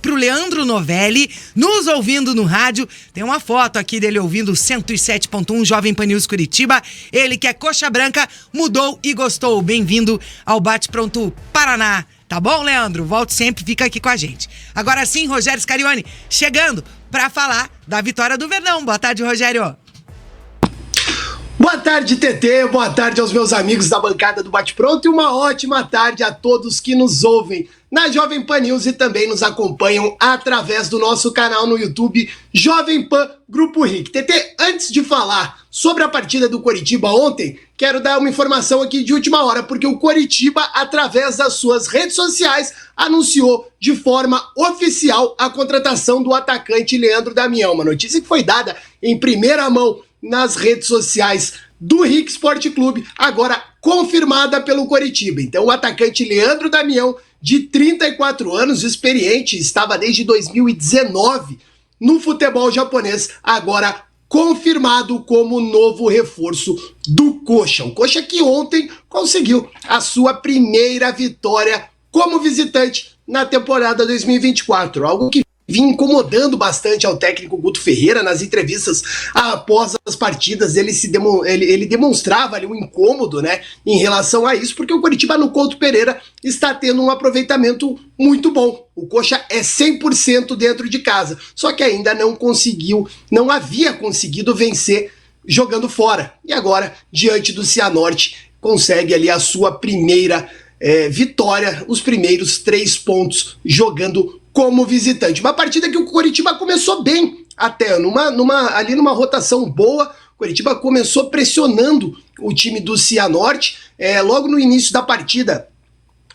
pro Leandro Novelli, nos ouvindo no rádio. Tem uma foto aqui dele ouvindo 107.1 Jovem Pan News Curitiba. Ele que é coxa branca, mudou e gostou. Bem-vindo ao Bate Pronto Paraná. Tá bom, Leandro? Volte sempre, fica aqui com a gente. Agora sim, Rogério Scarione, chegando pra falar da vitória do Verdão. Boa tarde, Rogério. Boa tarde, TT, boa tarde aos meus amigos da bancada do Bate Pronto e uma ótima tarde a todos que nos ouvem na Jovem Pan News e também nos acompanham através do nosso canal no YouTube Jovem Pan Grupo RIC. TT, antes de falar sobre a partida do Coritiba ontem, quero dar uma informação aqui de última hora, porque o Coritiba, através das suas redes sociais, anunciou de forma oficial a contratação do atacante Leandro Damião, uma notícia que foi dada em primeira mão nas redes sociais do RIC Sport Clube, agora confirmada pelo Coritiba. Então o atacante Leandro Damião, de 34 anos, experiente, estava desde 2019 no futebol japonês, agora confirmado como novo reforço do Coxa. O Coxa que ontem conseguiu a sua primeira vitória como visitante na temporada 2024, algo que vinha incomodando bastante ao técnico Guto Ferreira. Nas entrevistas após as partidas, ele demonstrava ali um incômodo, né, em relação a isso, porque o Coritiba no Couto Pereira está tendo um aproveitamento muito bom. O Coxa é 100% dentro de casa, só que ainda não havia conseguido vencer jogando fora. E agora, diante do Cianorte, consegue ali a sua primeira vitória, os primeiros 3 pontos jogando como visitante. Uma partida que o Coritiba começou bem, até ali numa rotação boa. O Coritiba começou pressionando o time do Cianorte. Logo no início da partida,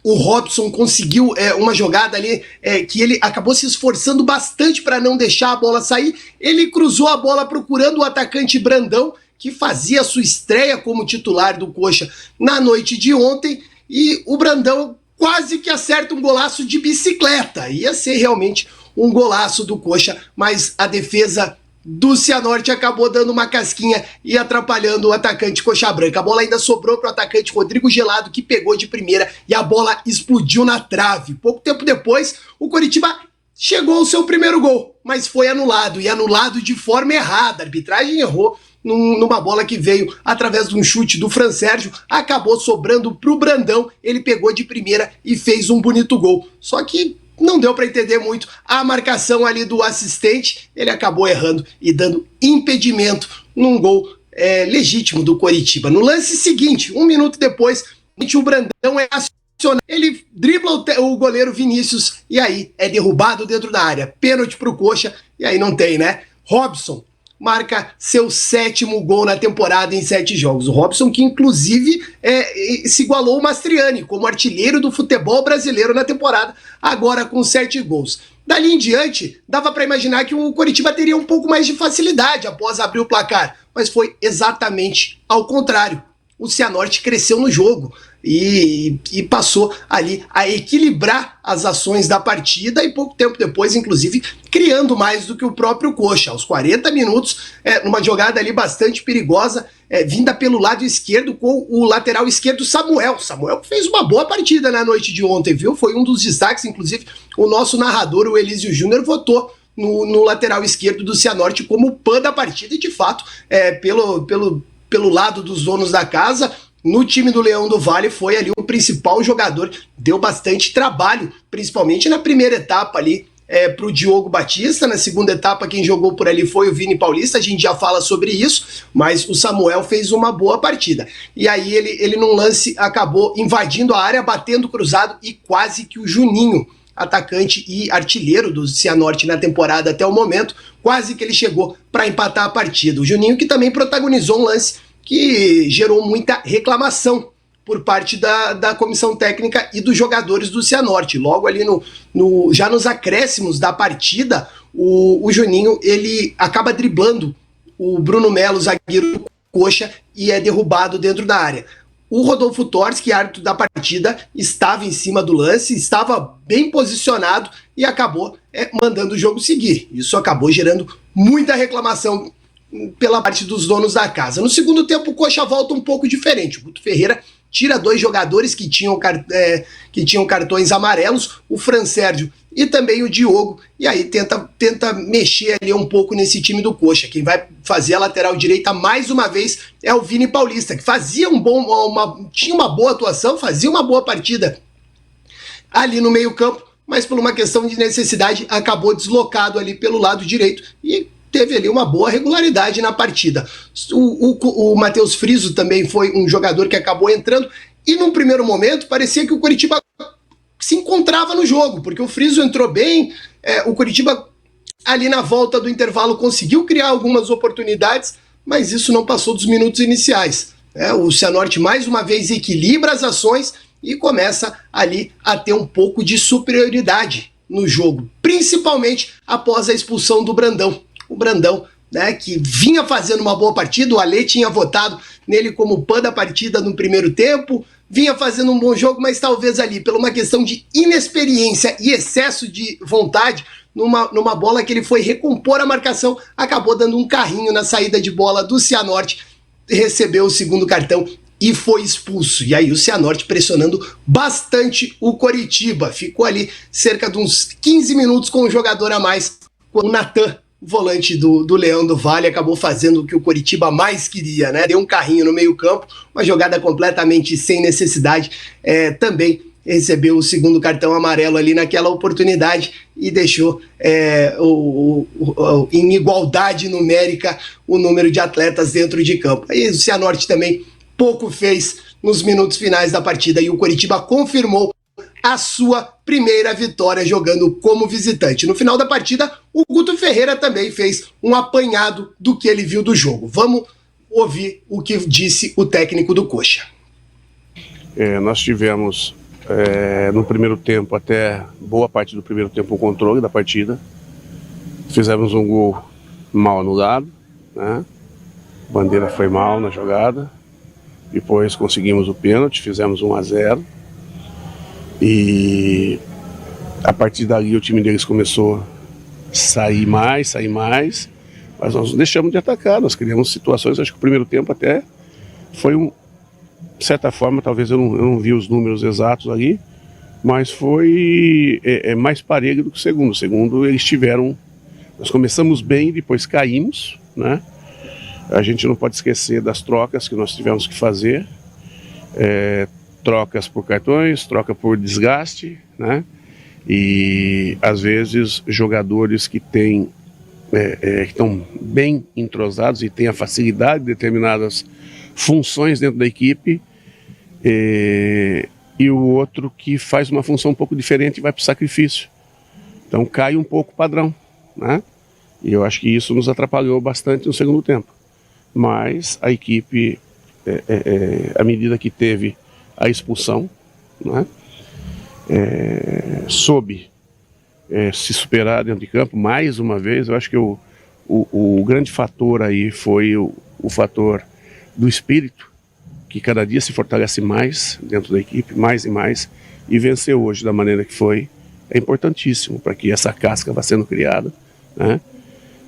o Robson conseguiu uma jogada ali que ele acabou se esforçando bastante para não deixar a bola sair. Ele cruzou a bola procurando o atacante Brandão, que fazia a sua estreia como titular do Coxa na noite de ontem, e o Brandão quase que acerta um golaço de bicicleta. Ia ser realmente um golaço do Coxa, mas a defesa do Cianorte acabou dando uma casquinha e atrapalhando o atacante coxa branca. A bola ainda sobrou para o atacante Rodrigo Gelado, que pegou de primeira e a bola explodiu na trave. Pouco tempo depois, o Coritiba chegou ao seu primeiro gol, mas foi anulado, e anulado de forma errada. A arbitragem errou numa bola que veio através de um chute do Fran Sérgio, acabou sobrando pro Brandão, ele pegou de primeira e fez um bonito gol. Só que não deu para entender muito a marcação ali do assistente, ele acabou errando e dando impedimento num gol legítimo do Coritiba. No lance seguinte, 1 minuto depois, o Brandão é acionado, ele dribla o goleiro Vinícius e aí é derrubado dentro da área. Pênalti pro Coxa e aí não tem, né? Robson marca seu 7º gol na temporada em 7 jogos. O Robson que inclusive se igualou ao Mastriani como artilheiro do futebol brasileiro na temporada, agora com 7 gols. Dali em diante, dava para imaginar que o Coritiba teria um pouco mais de facilidade após abrir o placar, mas foi exatamente ao contrário. O Cianorte cresceu no jogo e passou ali a equilibrar as ações da partida e pouco tempo depois, inclusive, criando mais do que o próprio Coxa. Aos 40 minutos, numa jogada ali bastante perigosa, vinda pelo lado esquerdo com o lateral esquerdo Samuel. Samuel fez uma boa partida na noite de ontem, viu? Foi um dos destaques, inclusive o nosso narrador, o Elísio Júnior, votou no lateral esquerdo do Cianorte como o PAN da partida e, de fato, pelo lado dos donos da casa, no time do Leão do Vale foi ali o principal jogador, deu bastante trabalho, principalmente na primeira etapa ali para o Diogo Batista. Na segunda etapa quem jogou por ali foi o Vini Paulista, a gente já fala sobre isso, mas o Samuel fez uma boa partida. E aí ele num lance acabou invadindo a área, batendo cruzado e quase que o Juninho, atacante e artilheiro do Cianorte na temporada até o momento, quase que ele chegou para empatar a partida. O Juninho que também protagonizou um lance que gerou muita reclamação por parte da comissão técnica e dos jogadores do Cianorte. Logo ali já nos acréscimos da partida, o Juninho ele acaba driblando o Bruno Melo, zagueiro do Coxa, e é derrubado dentro da área. O Rodolfo Torres, árbitro da partida, estava em cima do lance, estava bem posicionado e acabou mandando o jogo seguir. Isso acabou gerando muita reclamação pela parte dos donos da casa. No segundo tempo, o Coxa volta um pouco diferente. O Guto Ferreira tira 2 jogadores que tinham cartões amarelos, o Fran Sérgio e também o Diogo, e aí tenta mexer ali um pouco nesse time do Coxa. Quem vai fazer a lateral direita mais uma vez é o Vini Paulista, que fazia tinha uma boa atuação, fazia uma boa partida ali no meio-campo, mas por uma questão de necessidade acabou deslocado ali pelo lado direito e teve ali uma boa regularidade na partida. O Matheus Friso também foi um jogador que acabou entrando e num primeiro momento parecia que o Coritiba se encontrava no jogo, porque o Friso entrou bem, o Coritiba ali na volta do intervalo conseguiu criar algumas oportunidades, mas isso não passou dos minutos iniciais. O Cianorte mais uma vez equilibra as ações e começa ali a ter um pouco de superioridade no jogo, principalmente após a expulsão do Brandão. O Brandão, né, que vinha fazendo uma boa partida, o Alê tinha votado nele como pã da partida no primeiro tempo, vinha fazendo um bom jogo, mas talvez ali, por uma questão de inexperiência e excesso de vontade, numa bola que ele foi recompor a marcação, acabou dando um carrinho na saída de bola do Cianorte, recebeu o segundo cartão e foi expulso. E aí o Cianorte pressionando bastante o Coritiba. Ficou ali cerca de uns 15 minutos com um jogador a mais. O Natan, volante do Leão do Vale, acabou fazendo o que o Coritiba mais queria, né? Deu um carrinho no meio campo, uma jogada completamente sem necessidade. Também recebeu o segundo cartão amarelo ali naquela oportunidade e deixou em igualdade numérica o número de atletas dentro de campo. Aí o Cianorte também pouco fez nos minutos finais da partida e o Coritiba confirmou a sua primeira vitória jogando como visitante. No final da partida, o Guto Ferreira também fez um apanhado do que ele viu do jogo. Vamos ouvir o que disse o técnico do Coxa. Nós tivemos no primeiro tempo, até boa parte do primeiro tempo, o controle da partida. Fizemos um gol mal anulado, né? Bandeira foi mal na jogada. Depois conseguimos o pênalti, fizemos 1-0. E a partir dali o time deles começou a sair mais, mas nós não deixamos de atacar, nós criamos situações. Acho que o primeiro tempo até foi de certa forma, talvez eu não vi os números exatos ali, mas foi mais parelho do que o segundo. O segundo eles tiveram, nós começamos bem, depois caímos, né? A gente não pode esquecer das trocas que nós tivemos que fazer, trocas por cartões, troca por desgaste, né? E às vezes jogadores que têm que estão bem entrosados e têm a facilidade de determinadas funções dentro da equipe, e o outro que faz uma função um pouco diferente e vai para o sacrifício. Então cai um pouco o padrão, né? E eu acho que isso nos atrapalhou bastante no segundo tempo. Mas a equipe, à medida que teve a expulsão, né, soube se superar dentro de campo mais uma vez. Eu acho que o grande fator aí foi o fator do espírito, que cada dia se fortalece mais dentro da equipe, mais e mais, e vencer hoje da maneira que foi é importantíssimo para que essa casca vá sendo criada, né,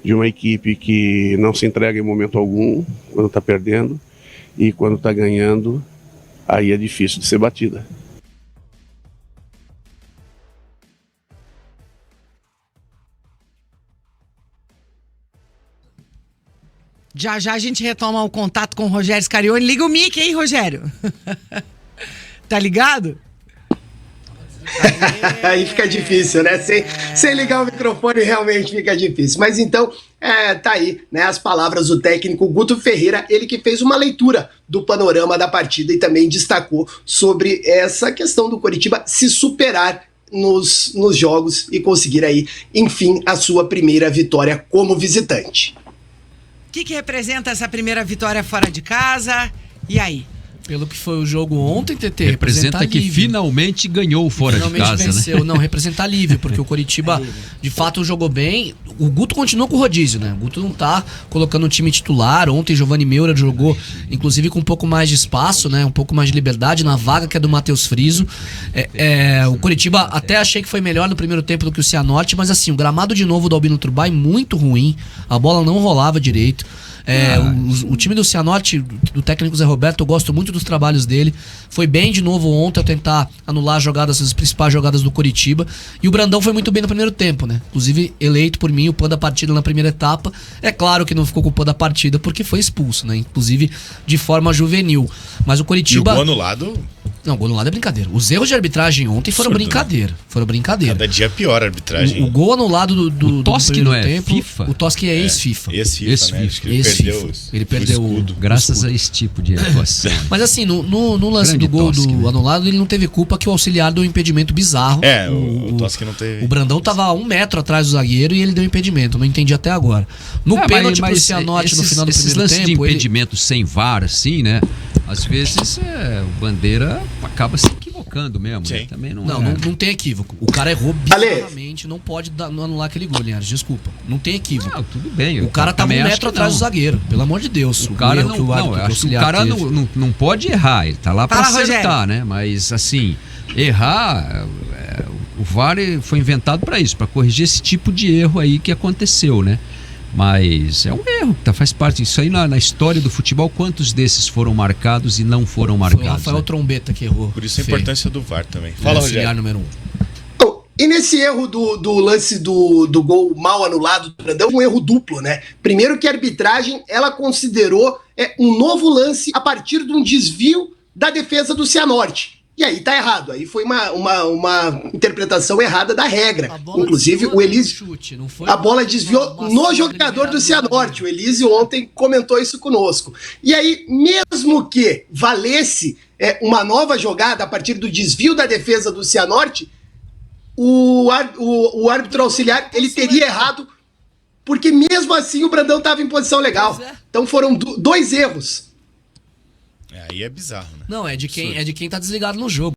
de uma equipe que não se entrega em momento algum quando está perdendo, e quando está ganhando, aí é difícil de ser batida. Já já a gente retoma o contato com o Rogério Scarione. Liga o mic, hein, Rogério? Tá ligado? Aí fica difícil, né? Sem ligar o microfone realmente fica difícil. Mas então, tá aí, né, as palavras do técnico Guto Ferreira, ele que fez uma leitura do panorama da partida e também destacou sobre essa questão do Coritiba se superar nos jogos e conseguir aí, enfim, a sua primeira vitória como visitante. O que representa essa primeira vitória fora de casa? E aí? Pelo que foi o jogo ontem, TT, representa que finalmente ganhou fora de casa, venceu. né? Não, representa alívio, porque o Coritiba de fato jogou bem. o Guto continua com o rodízio, né? O Guto não tá colocando um time titular. Ontem Giovanni Meura jogou, inclusive, com um pouco mais de espaço, né? Um pouco mais de liberdade na vaga que é do Matheus Friso. O Coritiba até achei que foi melhor no primeiro tempo do que o Cianorte, mas assim, o gramado de novo do Albino Turbay muito ruim. A bola não rolava direito. O time do Cianorte, do técnico Zé Roberto, eu gosto muito dos trabalhos dele. Foi bem de novo ontem a tentar anular as principais jogadas do Coritiba. E o Brandão foi muito bem no primeiro tempo, né? Inclusive eleito por mim o pão da partida na primeira etapa. É claro que não ficou com o pão da partida porque foi expulso, né? Inclusive de forma juvenil. Mas o Coritiba... E o gol anulado... Não, gol anulado é brincadeira. Os erros de arbitragem ontem foram brincadeira. Né? Foram brincadeira. Cada dia pior a arbitragem. O gol anulado do Toski primeiro não é tempo, FIFA? O Toski é ex-FIFA. Ex-FIFA, né? Ele perdeu o escudo. Graças a esse tipo de atuação. Mas assim, no lance Grande do gol Toski, do né? anulado, ele não teve culpa que o auxiliar deu um impedimento bizarro. O Toski não teve. O Brandão tava a 1 metro atrás do zagueiro e ele deu impedimento. Não entendi até agora. No pênalti pro Cianorte no final do esses primeiro lances tempo... de impedimento sem VAR, assim, né? Às vezes o Bandeira acaba se equivocando mesmo. Né? Também não tem equívoco. O cara errou bizarramente, não pode anular aquele gol, Linhares. Desculpa. Não tem equívoco. Não, tudo bem. O cara tava 1 metro atrás do zagueiro. Pelo amor de Deus. O cara não pode errar. Ele tá lá pra acertar, né? Mas assim, errar... O VAR foi inventado para isso, para corrigir esse tipo de erro aí que aconteceu, né? Mas é um erro, faz parte. Isso aí na história do futebol, quantos desses foram marcados e não foram marcados? Foi o Rafael Trombeta que errou. Por isso a importância do VAR também. Fala, Rogério. Número 1. Então, e nesse erro do lance do gol mal anulado do Brandão, um erro duplo, né? Primeiro que a arbitragem, ela considerou um novo lance a partir de um desvio da defesa do Cianorte. E aí tá errado, aí foi uma interpretação errada da regra. Inclusive o Elísio, a bola desviou no jogador do Cianorte, o Elísio ontem comentou isso conosco. E aí, mesmo que valesse uma nova jogada a partir do desvio da defesa do Cianorte, o árbitro auxiliar, ele teria errado, porque mesmo assim o Brandão estava em posição legal. Então foram 2 erros. Aí é bizarro, né? Não, é de quem tá desligado no jogo.